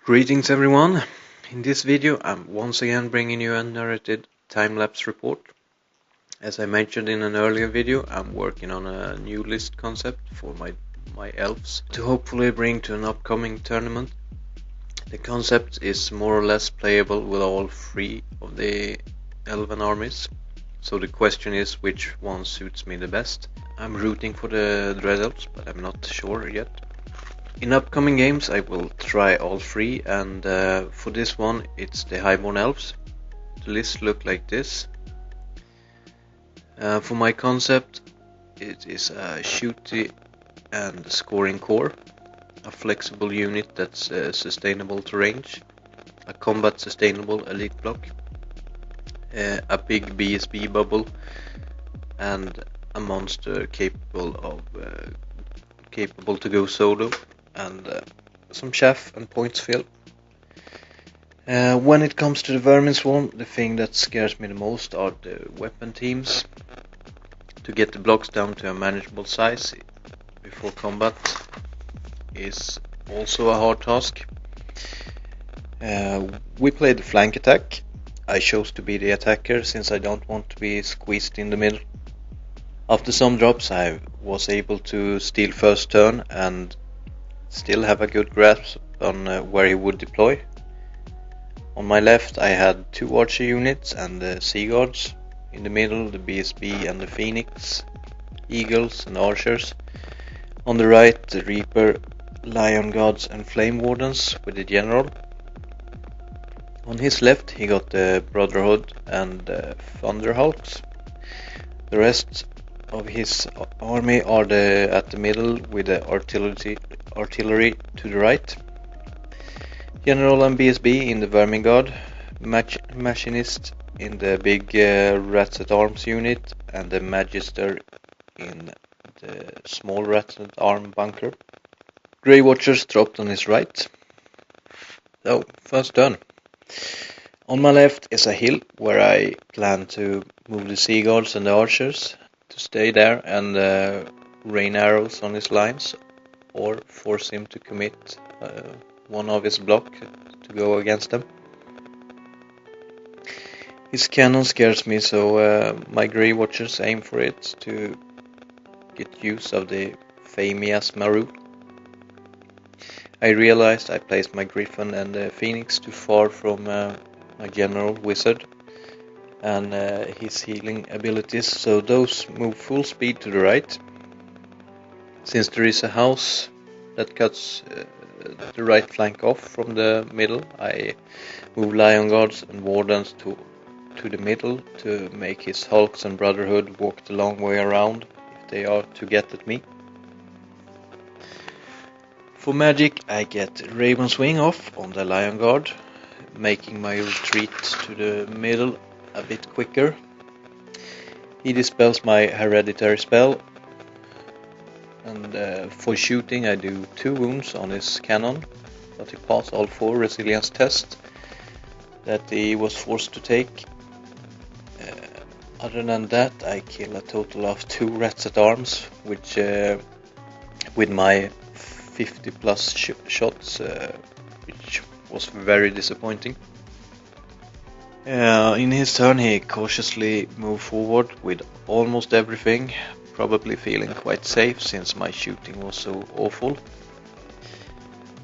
Greetings everyone! In this video I'm once again bringing you a narrated time-lapse report. As I mentioned in an earlier video, I'm working on a new list concept for my elves to hopefully bring to an upcoming tournament. The concept is more or less playable with all three of the elven armies, so the question is which one suits me the best. I'm rooting for the Dread Elves, but I'm not sure yet. In upcoming games I will try all three, and for this one it's the Highborn Elves. The list look like this. For my concept it is a shooty and scoring core, a flexible unit that's sustainable to range, a combat sustainable elite block, a big BSB bubble, and a monster capable to go solo, and some chaff and points fill. When it comes to the Vermin Swarm, the thing that scares me the most are the weapon teams. To get the blocks down to a manageable size before combat is also a hard task. We played the flank attack. I chose to be the attacker since I don't want to be squeezed in the middle. After some drops I was able to steal first turn and still have a good grasp on where he would deploy. On my left I had two archer units and the sea guards. In the middle the BSB and the Phoenix, Eagles and Archers. On the right the Reaper, Lion Guards and Flame Wardens with the General. On his left he got the Brotherhood and the Thunderhawks. The rest of his army are at the middle with the artillery to the right. General and BSB in the Vermin Guard, Machinist in the big Rats at Arms unit, and the Magister in the small Rats at Arm bunker. Grey Watchers dropped on his right. So, first turn. On my left is a hill where I plan to move the Sea Guards and the Archers to stay there and rain arrows on his lines, or force him to commit one of his block to go against them. His cannon scares me, so my Grey Watchers aim for it to get use of the famous Maru. I realized I placed my Griffin and the Phoenix too far from my General Wizard and his healing abilities, so those move full speed to the right. Since there is a house that cuts the right flank off from the middle, I move Lion Guards and Wardens to the middle to make his Hulks and Brotherhood walk the long way around if they are to get at me. For magic I get Raven's Wing off on the Lion Guard, making my retreat to the middle a bit quicker. He dispels my hereditary spell, and for shooting I do 2 wounds on his cannon, but he passed all 4 resilience tests that he was forced to take. Other than that I kill a total of 2 Rats at Arms, which with my 50 plus shots, which was very disappointing. In his turn he cautiously moved forward with almost everything, probably feeling quite safe since my shooting was so awful.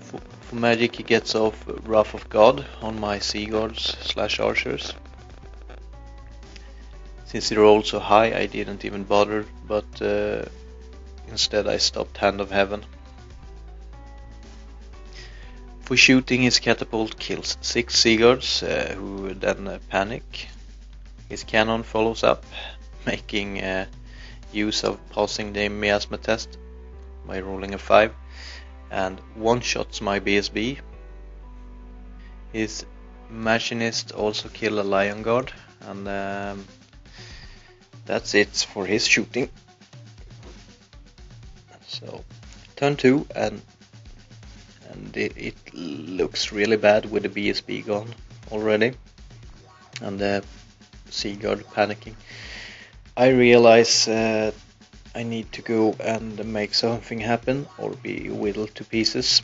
For magic he gets off Wrath of God on my Sea Guards / Archers. Since he rolled so high I didn't even bother, but instead I stopped Hand of Heaven. For shooting his catapult kills 6 Sea Guards who then panic. His cannon follows up, making use of passing the miasma test by rolling a 5, and one-shots my BSB. His Machinist also kill a Lion Guard, and that's it for his shooting. So turn 2, and it looks really bad with the BSB gone already and the Sea Guard panicking. I realize I need to go and make something happen or be whittled to pieces.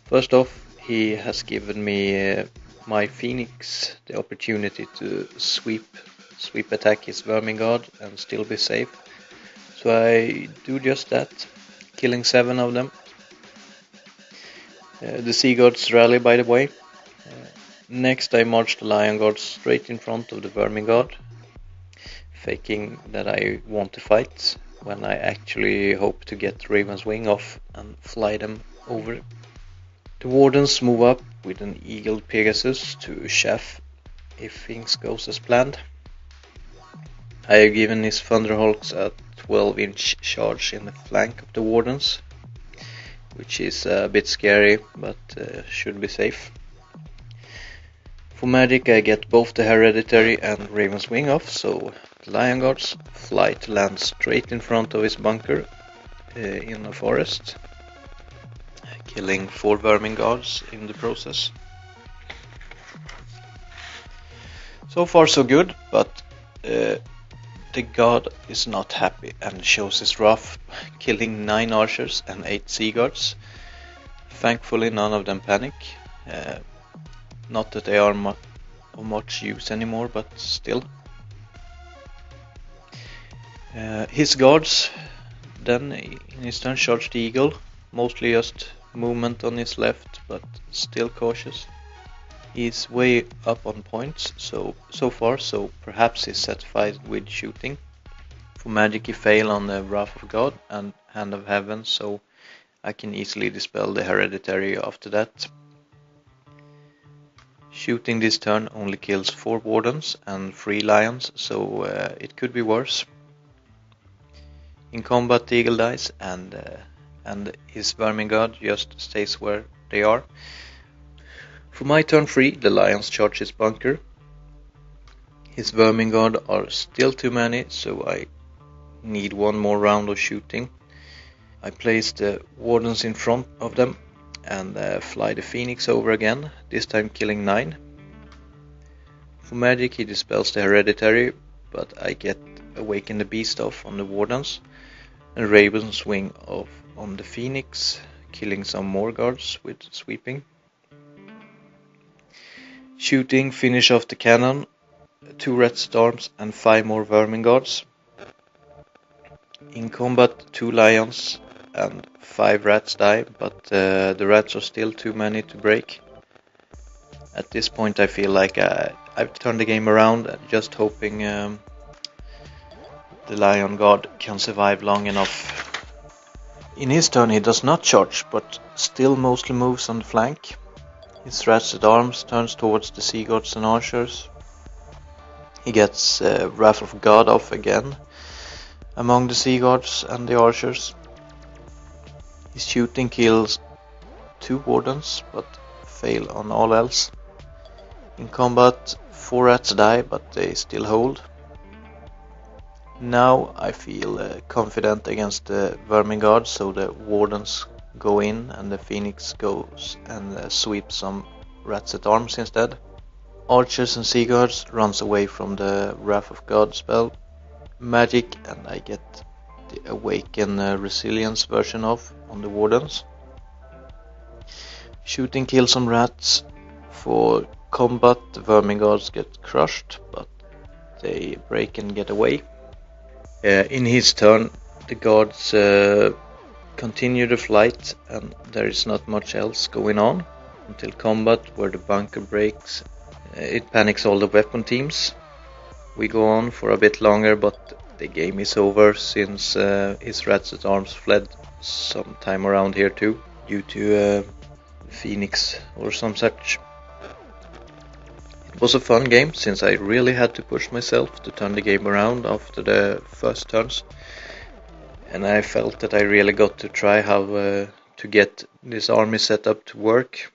First off, he has given me my Phoenix the opportunity to sweep attack his Vermin Guard and still be safe. So I do just that, killing 7 of them. The Sea Guards rally, by the way. Next I march the Lion Guard straight in front of the Vermin Guard, faking that I want to fight when I actually hope to get Raven's Wing off and fly them over. The Wardens move up with an Eagle Pegasus to chaff if things goes as planned. I have given his Thunderhawks a 12-inch charge in the flank of the Wardens, which is a bit scary, but should be safe. For magic I get both the Hereditary and Raven's Wing off, so the Lion Guards fly to land straight in front of his bunker in a forest, killing 4 Vermin Guards in the process. So far so good, but the god is not happy and shows his wrath, killing 9 archers and 8 sea guards. Thankfully none of them panic. Not that they are of much use anymore, but still. His guards then in his turn charge the eagle, mostly just movement on his left, but still cautious. He's way up on points so far, so perhaps he's satisfied with shooting. For magic he failed on the Wrath of God and Hand of Heaven, so I can easily dispel the Hereditary after that. Shooting this turn only kills 4 Wardens and 3 Lions, so it could be worse. In combat the Eagle dies and his Vermin Guard just stays where they are. For my turn 3, the Lions charge his bunker. His Vermin Guard are still too many, so I need one more round of shooting. I place the Wardens in front of them and fly the Phoenix over again, this time killing 9. For magic he dispels the Hereditary, but I get Awaken the Beast off on the Wardens and Raven's Wing off on the Phoenix, killing some more guards with sweeping. Shooting, finish off the cannon, 2 Red Storms and 5 more Vermin Guards. In combat 2 Lions and 5 Rats die, but the Rats are still too many to break. At this point I feel like I've turned the game around, just hoping the Lion Guard can survive long enough. In his turn he does not charge, but still mostly moves on the flank. His Rats at Arms turns towards the Sea Guards and Archers. He gets Wrath of God off again among the Sea Guards and the Archers. His shooting kills 2 Wardens, but fail on all else. In combat 4 Rats die, but they still hold. Now I feel confident against the Vermin Guard, so the Wardens go in and the Phoenix goes and sweeps some Rats at Arms instead. Archers and Sea Guards runs away from the Wrath of God spell. Magic and I get the Awaken Resilience version off on the Wardens. Shooting kills some Rats. For combat the Vermin Guards get crushed, but they break and get away. In his turn the guards continue the flight and there is not much else going on until combat, where the bunker breaks. It panics all the weapon teams. We go on for a bit longer, but the game is over since his Rats at Arms fled sometime around here too, due to Phoenix or some such. It was a fun game since I really had to push myself to turn the game around after the first turns. And I felt that I really got to try how to get this army set up to work.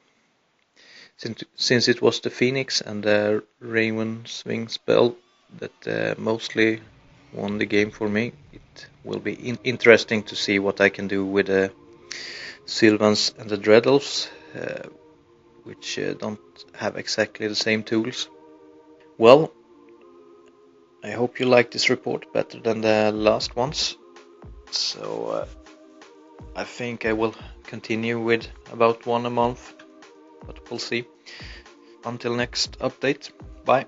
Since it was the Phoenix and the Raven's Wing spell that mostly won the game for me, it will be interesting to see what I can do with the Sylvans and the Dread Elves, which don't have exactly the same tools. Well, I hope you like this report better than the last ones. So I think I will continue with about one a month. but we'll see. Until next update, bye.